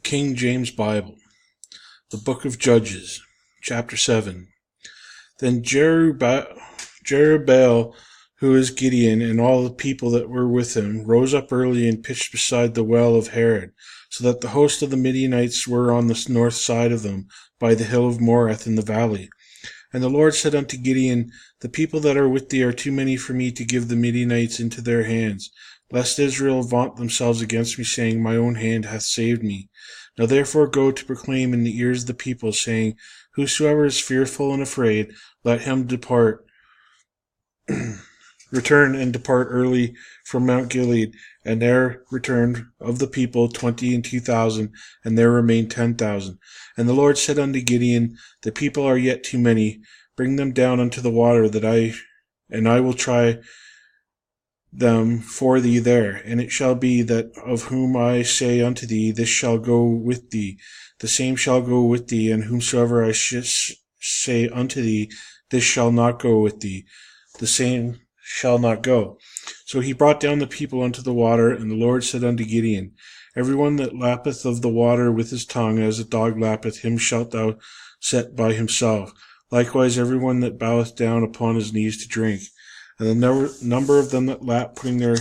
King James Bible, the Book of Judges, chapter 7. Then Jerubbaal, who is Gideon, and all the people that were with him, rose up early and pitched beside the well of Harod, so that the host of the Midianites were on the north side of them, by the hill of Morath in the valley. And the Lord said unto Gideon, The people that are with thee are too many for me to give the Midianites into their hands, lest Israel vaunt themselves against me, saying, My own hand hath saved me. Now therefore go to proclaim in the ears of the people, saying, Whosoever is fearful and afraid, let him return and depart early from Mount Gilead. And there returned of the people 22,000, and there remained 10,000. And the Lord said unto Gideon, The people are yet too many. Bring them down unto the water, and I will try them for thee there. And it shall be that of whom I say unto thee, This shall go with thee, the same shall go with thee, and whomsoever I say unto thee, This shall not go with thee, the same shall not go. So he brought down the people unto the water, and the Lord said unto Gideon, Every one that lappeth of the water with his tongue, as a dog lappeth, him shalt thou set by himself. Likewise every one that boweth down upon his knees to drink. And the number of them that lapped, putting their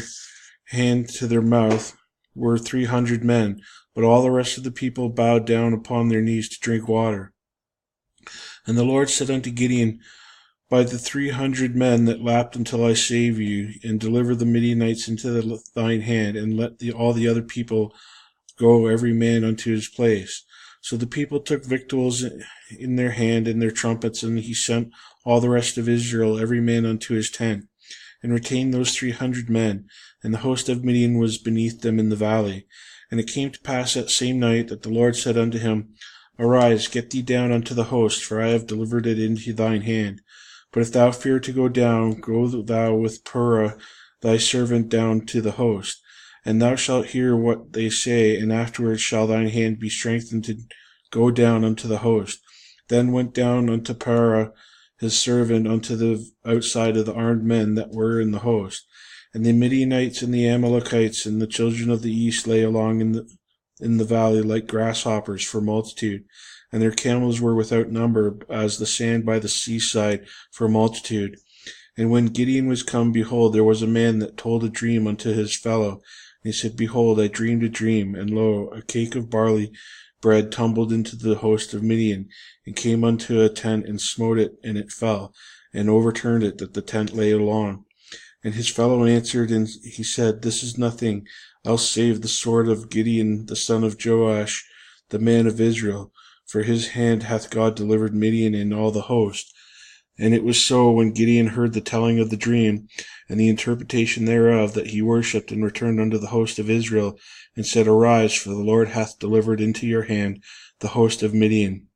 hand to their mouth, were 300 men, but all the rest of the people bowed down upon their knees to drink water. And the Lord said unto Gideon, By the 300 men that lapped until I save you, and deliver the Midianites into thine hand, and let all the other people go every man unto his place. So the people took victuals in their hand and their trumpets, and he sent all the rest of Israel every man unto his tent, and retained those 300 men, and the host of Midian was beneath them in the valley. And it came to pass that same night that the Lord said unto him, Arise, get thee down unto the host, for I have delivered it into thine hand. But if thou fear to go down, go thou with Purah thy servant down to the host. And thou shalt hear what they say, and afterwards shall thine hand be strengthened to go down unto the host. Then went down unto Purah his servant unto the outside of the armed men that were in the host. And the Midianites and the Amalekites and the children of the east lay along in the valley like grasshoppers for multitude, and their camels were without number, as the sand by the seaside for multitude. And when Gideon was come, behold, there was a man that told a dream unto his fellow. And he said, Behold, I dreamed a dream, and lo, a cake of barley bread tumbled into the host of Midian, and came unto a tent, and smote it, and it fell, and overturned it, that the tent lay along. And his fellow answered, and he said, This is nothing else save the sword of Gideon the son of Joash, the man of Israel. For his hand hath God delivered Midian and all the host. And it was so, when Gideon heard the telling of the dream, and the interpretation thereof, that he worshipped, and returned unto the host of Israel, and said, Arise, for the Lord hath delivered into your hand the host of Midian.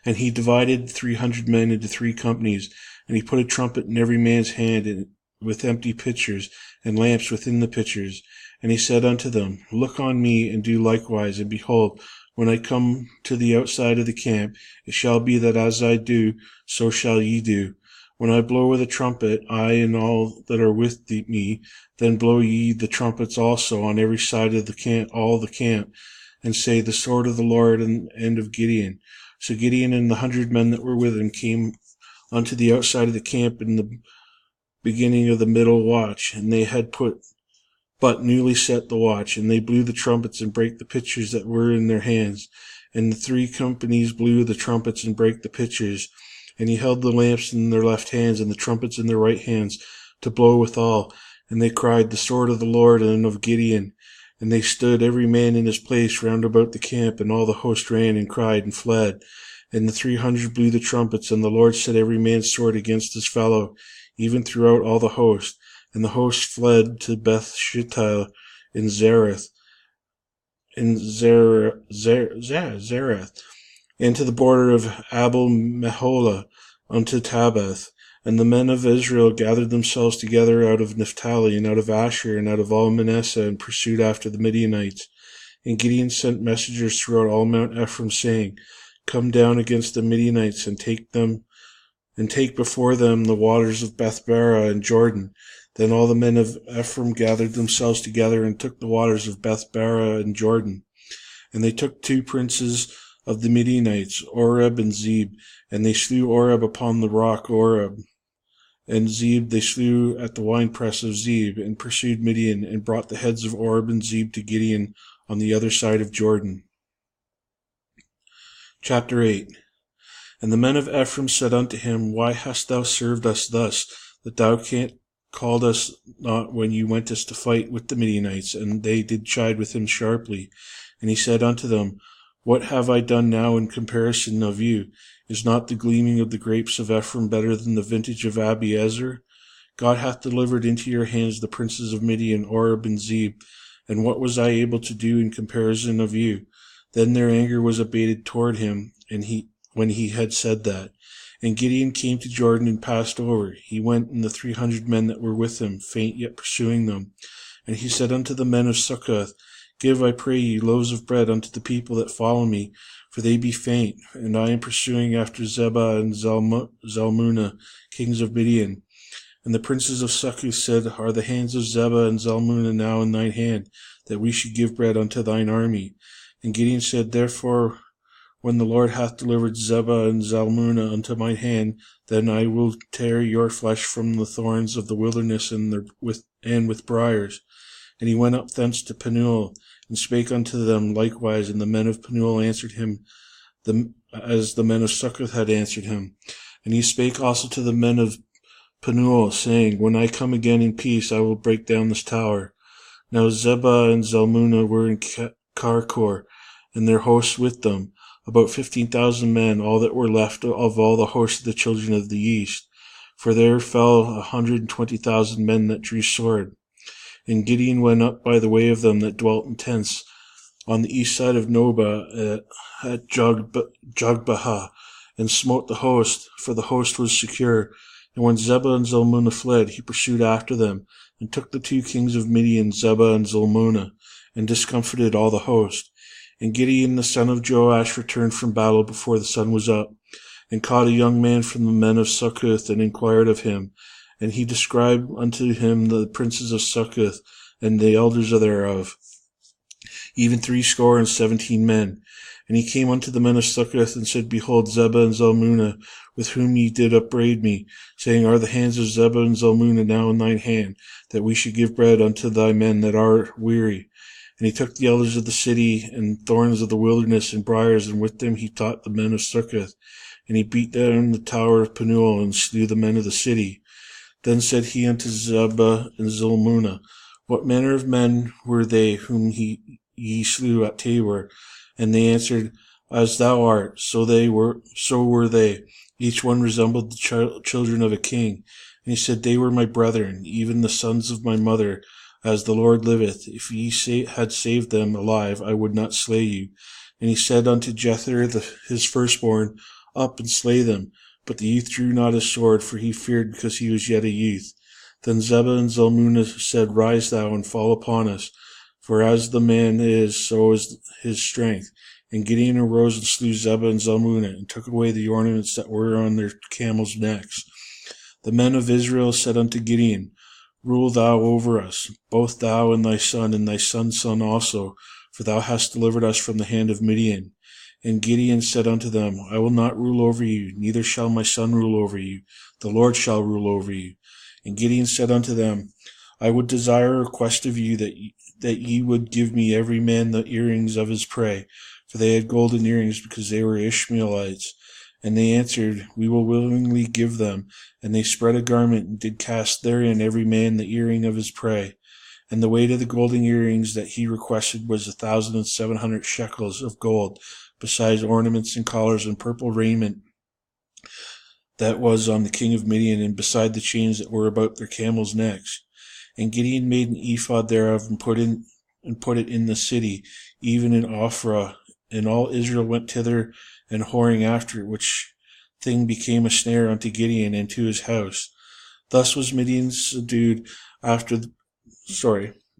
And he divided 300 men into 3 companies, and he put a trumpet in every man's hand, and with empty pitchers, and lamps within the pitchers. And he said unto them, Look on me, and do likewise, and behold, when I come to the outside of the camp, it shall be that as I do, so shall ye do. When I blow with a trumpet, I and all that are with me, then blow ye the trumpets also on every side of the camp, all the camp, and say, The sword of the Lord and of Gideon. So Gideon and the 100 men that were with him came unto the outside of the camp in the beginning of the middle watch, and they had but newly set the watch, and they blew the trumpets and brake the pitchers that were in their hands. And the 3 companies blew the trumpets and brake the pitchers. And he held the lamps in their left hands, and the trumpets in their right hands, to blow withal. And they cried, The sword of the Lord and of Gideon. And they stood every man in his place round about the camp, and all the host ran and cried and fled. And the 300 blew the trumpets, and the Lord set every man's sword against his fellow, even throughout all the host. And the host fled to Beth Shittil in Zareth, and to the border of Abel Meholah unto Tabbath. And the men of Israel gathered themselves together out of Naphtali, and out of Asher, and out of all Manasseh, and pursued after the Midianites. And Gideon sent messengers throughout all Mount Ephraim, saying, Come down against the Midianites, and take before them the waters of Bethbara and Jordan. Then all the men of Ephraim gathered themselves together, and took the waters of Bethbara and Jordan. And they took 2 princes of the Midianites, Oreb and Zeb, and they slew Oreb upon the rock Oreb. And Zeb they slew at the winepress of Zeb, and pursued Midian, and brought the heads of Oreb and Zeb to Gideon on the other side of Jordan. Chapter 8. And the men of Ephraim said unto him, Why hast thou served us thus, that thou called us not when you wentest to fight with the Midianites? And they did chide with him sharply. And he said unto them, What have I done now in comparison of you? Is not the gleaming of the grapes of Ephraim better than the vintage of Abiezer? God hath delivered into your hands the princes of Midian, Oreb and Zeb. And what was I able to do in comparison of you? Then their anger was abated toward him, when he had said that. And Gideon came to Jordan and passed over. He went and the 300 men that were with him, faint yet pursuing them. And he said unto the men of Succoth, Give, I pray you, loaves of bread unto the people that follow me, for they be faint, and I am pursuing after Zebah and Zalmunna, kings of Midian. And the princes of Succoth said, Are the hands of Zebah and Zalmunna now in thine hand, that we should give bread unto thine army? And Gideon said, Therefore, when the Lord hath delivered Zebah and Zalmunna unto mine hand, then I will tear your flesh from the thorns of the wilderness and with briars. And he went up thence to Penuel, and spake unto them likewise. And the men of Penuel answered him, as the men of Succoth had answered him. And he spake also to the men of Penuel, saying, When I come again in peace, I will break down this tower. Now Zebah and Zalmunna were in Karkor, and their hosts with them, about 15,000 men, all that were left of all the hosts of the children of the east. For there fell 120,000 men that drew sword. And Gideon went up by the way of them that dwelt in tents, on the east side of Nobah at Jogbehah, and smote the host, for the host was secure. And when Zebah and Zalmunna fled, he pursued after them, and took the 2 kings of Midian, Zebah and Zalmunna, and discomfited all the host. And Gideon the son of Joash returned from battle before the sun was up, and caught a young man from the men of Succoth, and inquired of him. And he described unto him the princes of Succoth, and the elders thereof, even 17 men. And he came unto the men of Succoth, and said, Behold, Zebah and Zalmunna, with whom ye did upbraid me, saying, Are the hands of Zebah and Zalmunna now in thine hand, that we should give bread unto thy men that are weary? And he took the elders of the city, and thorns of the wilderness, and briars, and with them he taught the men of Succoth. And he beat down the tower of Penuel, and slew the men of the city. Then said he unto Zebah and Zalmunna, What manner of men were they whom ye slew at Tabor? And they answered, As thou art, so were they. Each one resembled the children of a king. And he said, They were my brethren, even the sons of my mother. As the Lord liveth, if ye had saved them alive, I would not slay you. And he said unto Jether his firstborn, Up and slay them. But the youth drew not his sword, for he feared, because he was yet a youth. Then Zebah and Zalmunna said, Rise thou, and fall upon us. For as the man is, so is his strength. And Gideon arose and slew Zebah and Zalmunna, and took away the ornaments that were on their camels' necks. The men of Israel said unto Gideon, Rule thou over us, both thou and thy son's son also, for thou hast delivered us from the hand of Midian. And Gideon said unto them, I will not rule over you, neither shall my son rule over you. The Lord shall rule over you. And Gideon said unto them, I would desire a request of you, that ye would give me every man the earrings of his prey. For they had golden earrings, because they were Ishmaelites. And they answered, We will willingly give them. And they spread a garment, and did cast therein every man the earring of his prey. And the weight of the golden earrings that he requested was 1,700 shekels of gold, besides ornaments and collars and purple raiment that was on the king of Midian, and beside the chains that were about their camels' necks. And Gideon made an ephod thereof, and put it in the city, even in Ophrah. And all Israel went thither, and whoring after it, which thing became a snare unto Gideon and to his house. Thus was Midian subdued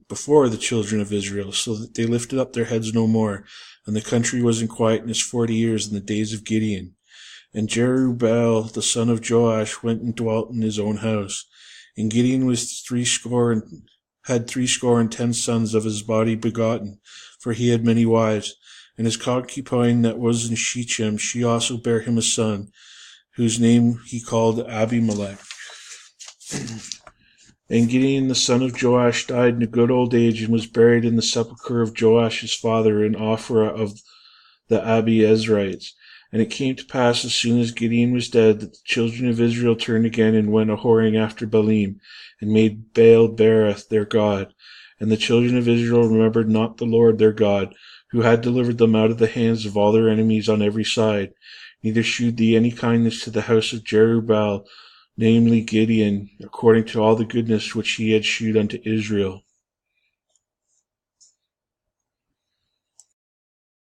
before the children of Israel, so that they lifted up their heads no more. And the country was in quietness 40 years in the days of Gideon. And Jerubbaal the son of Joash went and dwelt in his own house. And Gideon was 70 sons of his body begotten, for he had many wives. And his concubine that was in Shechem, she also bare him a son, whose name he called Abimelech. And Gideon the son of Joash died in a good old age, and was buried in the sepulchre of Joash his father in Ophrah of the Abiezrites. And it came to pass, as soon as Gideon was dead, that the children of Israel turned again and went a-whoring after Baalim, and made Baal-berith their god. And the children of Israel remembered not the Lord their God, who had delivered them out of the hands of all their enemies on every side, neither shewed they any kindness to the house of Jerubbaal, namely Gideon, according to all the goodness which he had shewed unto Israel.